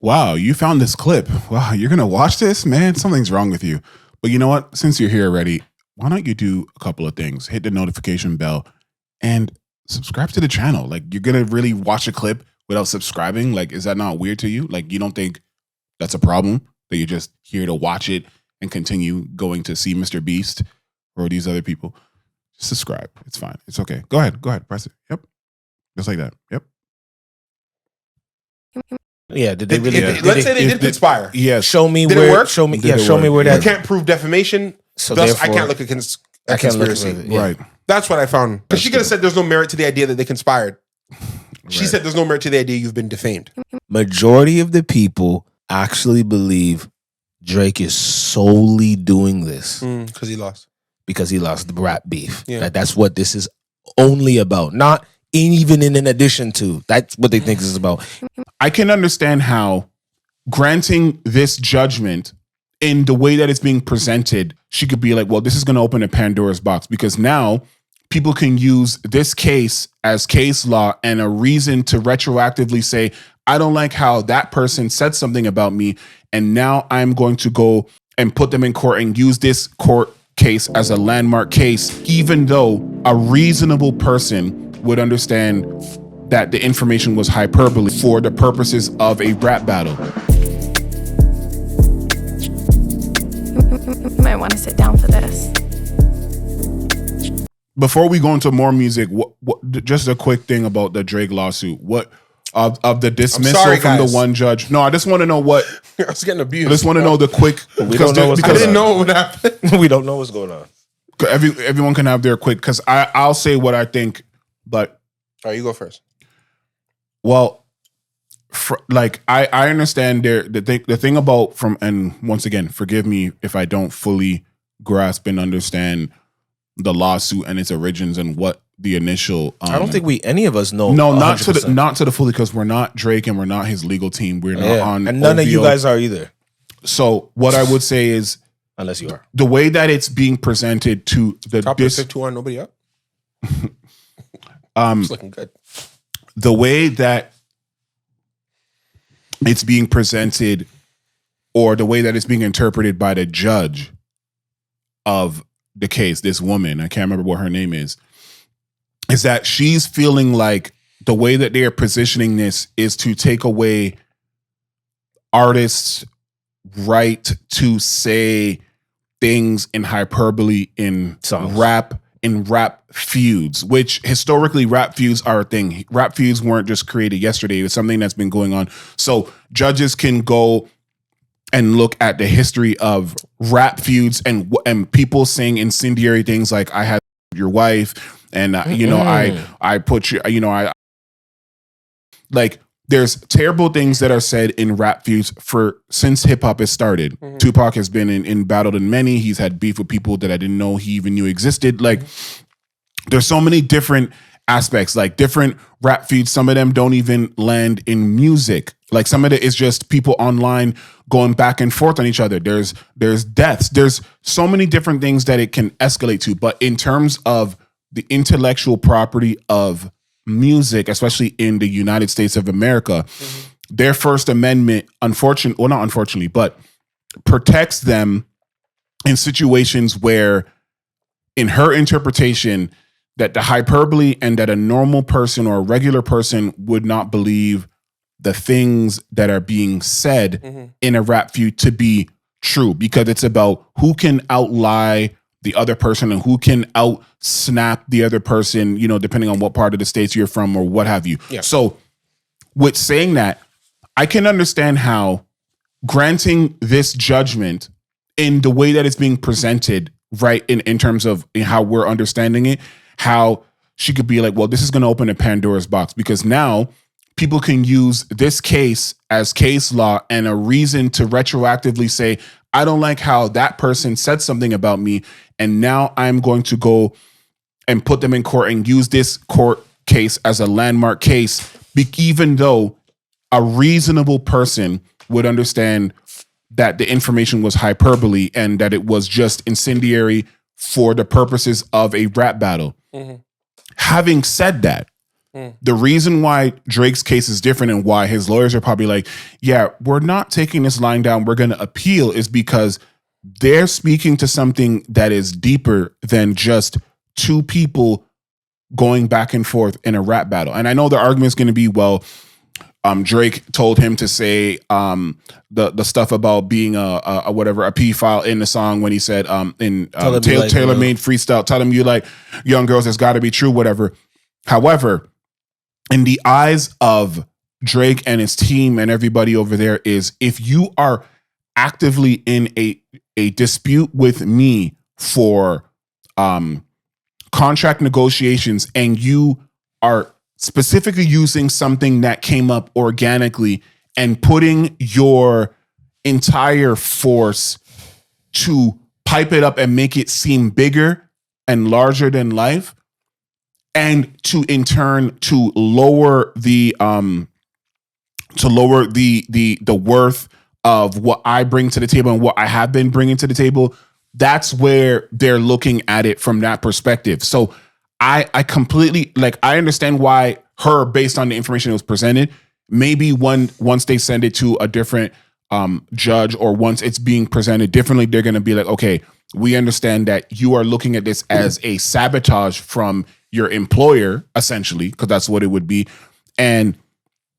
wow, you found this clip. Wow, you're going to watch this? Man, something's wrong with you. But you know what? Since you're here already, why don't you do a couple of things? Hit the notification bell and subscribe to the channel. Like, you're going to really watch a clip without subscribing? Like, is that not weird to you? Like, you don't think that's a problem? That you're just here to watch it and continue going to see Mr. Beast or these other people? Just subscribe. It's fine. It's okay. Go ahead. Press it. Yep. Just like that. Yep. Yeah, did they really? Let's say they did conspire. Yeah, show me did where. It work? Show me. Did Yeah, show work? me where that. You can't prove defamation. So thus, I therefore, can't look at conspiracy. Yeah. Right. That's what I found. Because she could have said there's no merit to the idea that they conspired. She said there's no merit to the idea you've been defamed. Majority of the people actually believe Drake is solely doing this Because he lost. Because he lost the rap beef. Yeah. That's what this is only about. Not even in addition to. That's what they think this is about. I can understand how granting this judgment in the way that it's being presented, she could be like, well, this is going to open a Pandora's box, because now people can use this case as case law and a reason to retroactively say, I don't like how that person said something about me, and now I'm going to go and put them in court and use this court case as a landmark case, even though a reasonable person would understand that the information was hyperbole for the purposes of a rap battle. You might want to sit down for this. Before we go into more music, what just a quick thing about the Drake lawsuit. What of the dismissal from the one judge? No, I just want to know what. I was getting abused. I just want to know the quick. We don't know what's I didn't know what would happen. We don't know what's going on. Everyone can have their quick, because I'll say what I think, but. All right, you go first. Well, I understand the thing about and once again, forgive me if I don't fully grasp and understand the lawsuit and its origins and what the initial. I don't think any of us know. No, 100%. not to the fully, because we're not Drake and we're not his legal team. We're not on, and none OVO. of you guys are either. So what I would say is, unless you are, the way that it's being presented to the top 51, nobody up. It's looking good. The way that it's being presented, or the way that it's being interpreted by the judge of the case, this woman, I can't remember what her name is that she's feeling like the way that they are positioning this is to take away artists' right to say things in hyperbole in songs. rap feuds, which historically rap feuds are a thing. Rap feuds weren't just created yesterday. It's something that's been going on. So judges can go and look at the history of rap feuds and people saying incendiary things like, I had your wife, and I put you, I like, there's terrible things that are said in rap feuds since hip hop has started. Tupac has been in battled in many. He's had beef with people that I didn't know he even knew existed. Like, there's so many different aspects, like different rap feuds. Some of them don't even land in music. Like, some of it is just people online going back and forth on each other. There's deaths. There's so many different things that it can escalate to. But in terms of the intellectual property of music, especially in the United States of America, their First Amendment, not unfortunately, but protects them in situations where, in her interpretation, that the hyperbole and that a normal person or a regular person would not believe the things that are being said in a rap feud to be true, because it's about who can outlie the other person and who can out snap the other person, depending on what part of the states you're from or what have you. Yeah. So with saying that, I can understand how granting this judgment in the way that it's being presented, right, in terms of how we're understanding it, how she could be like, well, this is going to open a Pandora's box, because now people can use this case as case law and a reason to retroactively say, I don't like how that person said something about me, and now I'm going to go and put them in court and use this court case as a landmark case, even though a reasonable person would understand that the information was hyperbole and that it was just incendiary for the purposes of a rap battle. Having said that, The reason why Drake's case is different and why his lawyers are probably like, yeah, we're not taking this line down, we're going to appeal, is because they're speaking to something that is deeper than just two people going back and forth in a rap battle. And I know the argument is going to be, well, Drake told him to say the stuff about being a whatever, a pedophile in the song when he said Taylor made freestyle, tell him you like young girls, it's got to be true, whatever. However, in the eyes of Drake and his team and everybody over there, is if you are actively in a dispute with me for contract negotiations and you are specifically using something that came up organically and putting your entire force to pipe it up and make it seem bigger and larger than life, and to in turn to lower the worth of what I bring to the table and what I have been bringing to the table, that's where they're looking at it from that perspective. So I completely, like, I understand why her, based on the information that was presented, maybe once they send it to a different judge, or once it's being presented differently, they're going to be like, okay, we understand that you are looking at this as a sabotage from your employer, essentially, because that's what it would be, and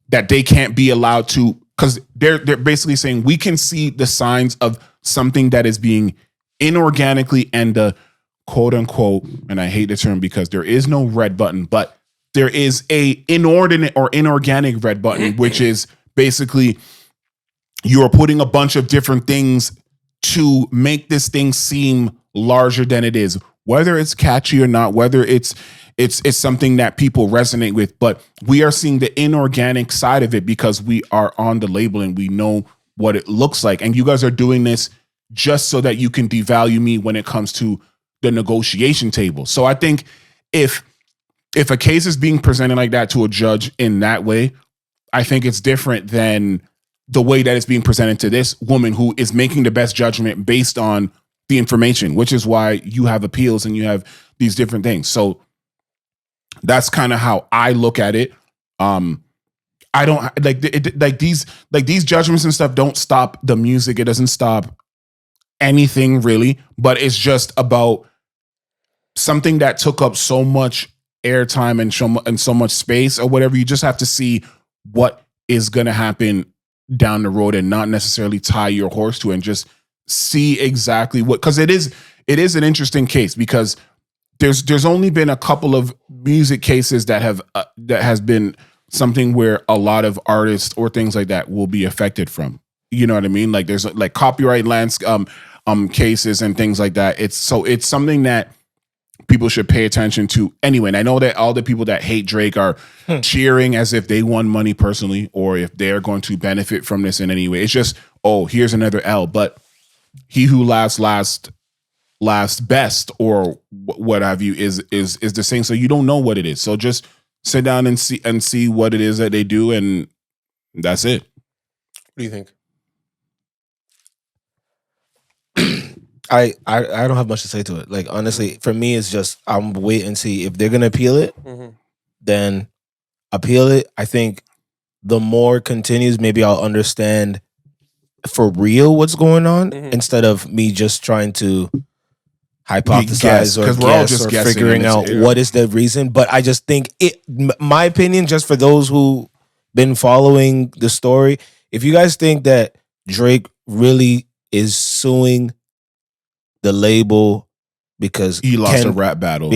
that they can't be allowed to, because they're basically saying we can see the signs of something that is being inorganically and the quote unquote, and I hate the term because there is no red button, but there is a inordinate or inorganic red button, which is basically you are putting a bunch of different things to make this thing seem larger than it is, whether it's catchy or not, whether it's something that people resonate with. But we are seeing the inorganic side of it because we are on the label and we know what it looks like. And you guys are doing this just so that you can devalue me when it comes to the negotiation table. So I think if a case is being presented like that to a judge in that way, I think it's different than the way that it's being presented to this woman who is making the best judgment based on the information, which is why you have appeals and you have these different things. So that's kind of how I look at it. I don't like these judgments and stuff don't stop the music. It doesn't stop anything really, but it's just about something that took up so much airtime and so much space or whatever. You just have to see what is going to happen down the road and not necessarily tie your horse to it, and just see exactly what, because it is an interesting case, because there's only been a couple of music cases that has been something where a lot of artists or things like that will be affected from. You know what I mean? Like there's like copyright cases and things like that. It's something that people should pay attention to anyway. And I know that all the people that hate Drake are cheering as if they won money personally, or if they're going to benefit from this in any way. It's just, oh, here's another L. But he who last best, or what have you, is the same. So you don't know what it is. So just sit down and see what it is that they do, and that's it. What do you think? I don't have much to say to it. Like, honestly, for me, it's just I'm wait and see if they're gonna appeal it. Then appeal it. I think the more it continues, maybe I'll understand for real what's going on, instead of me just trying to hypothesize or guess or figuring out what is the reason. But I just think my opinion, just for those who been following the story, if you guys think that Drake really is suing the label because he lost a rap battle,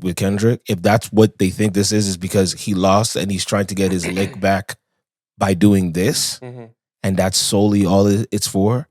with Kendrick, if that's what they think this is because he lost and he's trying to get his lick back by doing this, and that's solely all it's for,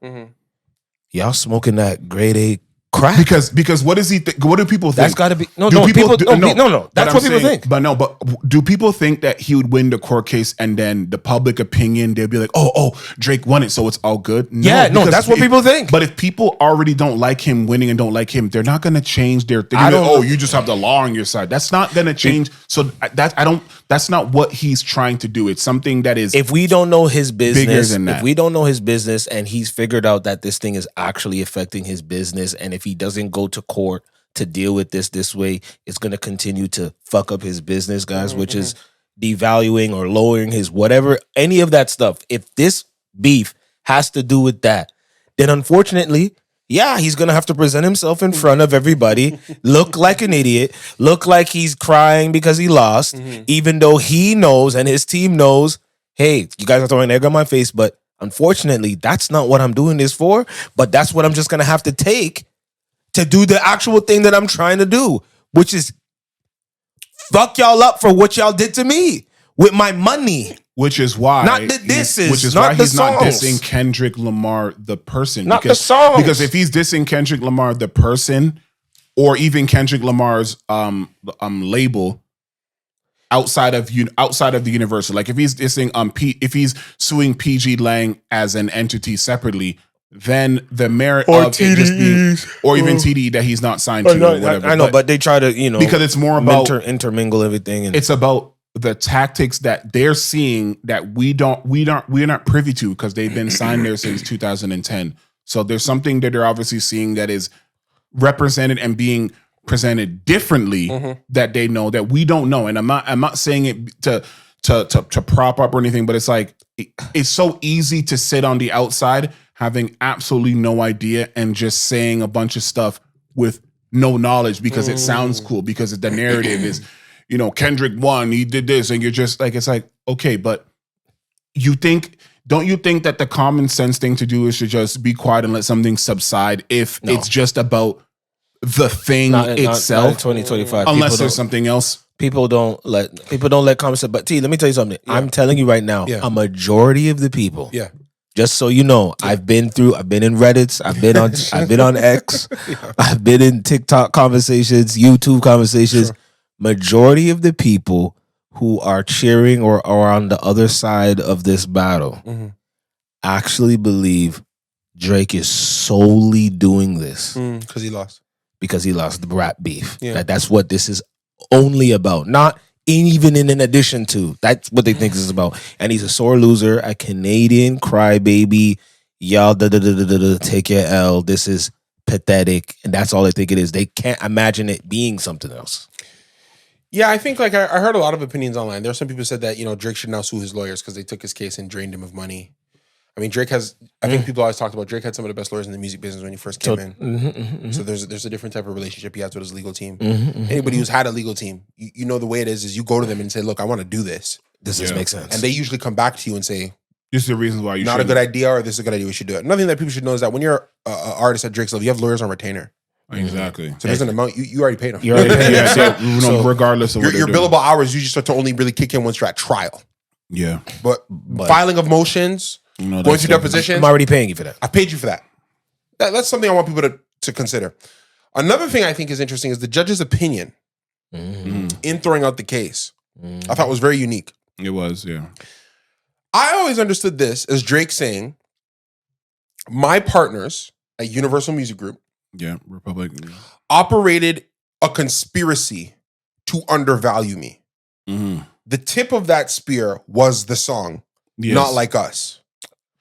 y'all smoking that grade A crack. Because what does he think? What do people think? That's got to be no. That's what people think. But do people think that he would win the court case and then the public opinion, they'll be like, oh, Drake won it, so it's all good? No, that's what people think. But if people already don't like him winning and don't like him, they're not going to change their thing. You just have the law on your side. That's not going to change. So that's not what he's trying to do. It's something that is, if we don't know his business, bigger than that. If we don't know his business and he's figured out that this thing is actually affecting his business, and if he doesn't go to court to deal with this way. It's going to continue to fuck up his business, guys, which is devaluing or lowering his whatever, any of that stuff. If this beef has to do with that, then unfortunately, yeah, he's going to have to present himself in front of everybody, look like an idiot, look like he's crying because he lost, even though he knows and his team knows, hey, you guys are throwing egg on my face, but unfortunately, that's not what I'm doing this for, but that's what I'm just going to have to take to do the actual thing that I'm trying to do, which is fuck y'all up for what y'all did to me with my money. Which is why not the disses, which is not why the he's not songs. dissing Kendrick Lamar the person. Not the songs. Because if he's dissing Kendrick Lamar the person, or even Kendrick Lamar's label outside of the Universal, like if he's dissing if he's suing PG Lang as an entity separately, then the merit or of it just being, or even TDE that he's not signed to or whatever. I know, but they try to because it's more about intermingle everything, and it's about the tactics that they're seeing that we're not privy to because they've been signed there since 2010. So there's something that they're obviously seeing that is represented and being presented differently that they know that we don't know. And I'm not saying it to prop up or anything, but it's like it's so easy to sit on the outside having absolutely no idea and just saying a bunch of stuff with no knowledge because it sounds cool, because the narrative is, Kendrick won, he did this, and you're just like, it's like, okay, but don't you think that the common sense thing to do is to just be quiet and let something subside if it's just about the thing itself? Not in 2025. Unless there's something else. People don't let comments. But T, let me tell you something. Yeah. I'm telling you right now, a majority of the people. Yeah. Just so you know, I've been in Reddits, I've been on X, I've been in TikTok conversations, YouTube conversations. Sure. Majority of the people who are cheering or are on the other side of this battle actually believe Drake is solely doing this because he lost. Because he lost the rap beef. Yeah. That's what this is only about. Not even in addition to. That's what they think this is about. And he's a sore loser, a Canadian crybaby. Y'all take your L. This is pathetic. And that's all they think it is. They can't imagine it being something else. Yeah, I think I heard a lot of opinions online. There are some people who said that, Drake should now sue his lawyers because they took his case and drained him of money. I mean, Drake has, I think people always talked about Drake had some of the best lawyers in the music business when he first came in. So there's a different type of relationship he has with his legal team. Anybody who's had a legal team, you know the way it is you go to them and say, look, I want to do this. Does this make sense? And they usually come back to you and say, this is the reasons why you not a good idea, or this is a good idea, we should do it. Another thing that people should know is that when you're an artist at Drake's level, you have lawyers on retainer. Exactly. So there's an amount you already paid them. You already paid them. So regardless of your billable hours, you just start to only really kick in once you're at trial. Yeah. But filing of motions, going through depositions, I'm already paying you for that. I paid you for that. That's something I want people to consider. Another thing I think is interesting is the judge's opinion in throwing out the case. I thought was very unique. It was, yeah. I always understood this as Drake saying, my partners at Universal Music Group, Republic, operated a conspiracy to undervalue me. The tip of that spear was the song, not like us.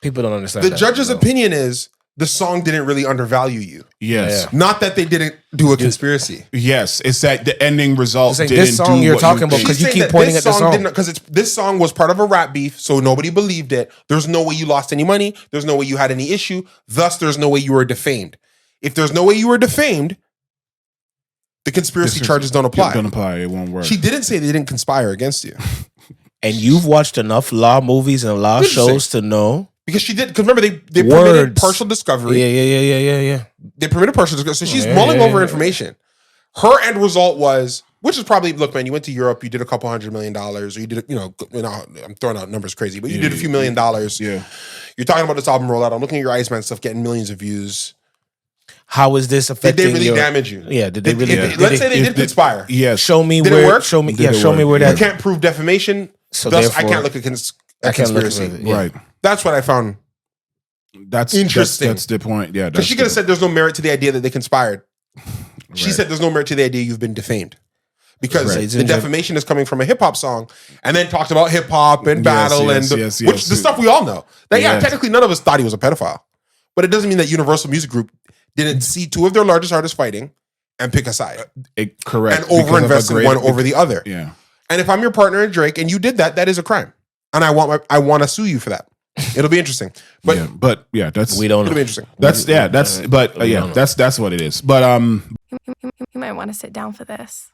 People don't understand the judge's opinion is the song didn't really undervalue you. Yes. Yeah. Not that they didn't do a conspiracy. Yes. It's that the ending result didn't this song do you're what talking about because you keep pointing at the song. Because this song was part of a rap beef, so nobody believed it. There's no way you lost any money. There's no way you had any issue. Thus, there's no way you were defamed. If there's no way you were defamed, the conspiracy charges don't apply. It don't apply. It won't work. She didn't say they didn't conspire against you. And you've watched enough law movies and law shows to know. Because she did. Because remember, they permitted partial discovery. Yeah. They permitted partial discovery. So she's mulling over information. Her end result was, which is probably, look, man, you went to Europe, you did a couple $100 million, or you did, I'm throwing out numbers crazy, but you did a few $1 million. Yeah. You're talking about this album rollout. I'm looking at your Iceman stuff, getting millions of views. How is this affecting? Did they really damage you? Yeah. Did they really? Let's say they did conspire. Yeah. Show me did where. It work? Show me. Yeah. Show me where that. You can't prove defamation. So thus, I can't look at conspiracy. Right. That's what I found. That's interesting. That's the point. Yeah. Because she could have said there's no merit to the idea that they conspired. She said there's no merit to the idea you've been defamed. Because the defamation is coming from a hip hop song, and then talked about hip hop and battle and the stuff we all know. That technically none of us thought he was a pedophile, but it doesn't mean that Universal Music Group didn't see two of their largest artists fighting and pick a side Correct. and overinvest in one over the other. Yeah. And if I'm your partner in Drake and you did that, that is a crime. And I want to sue you for that. It'll be interesting. But that's we don't know. It'll be interesting. That's what it is. But You might want to sit down for this.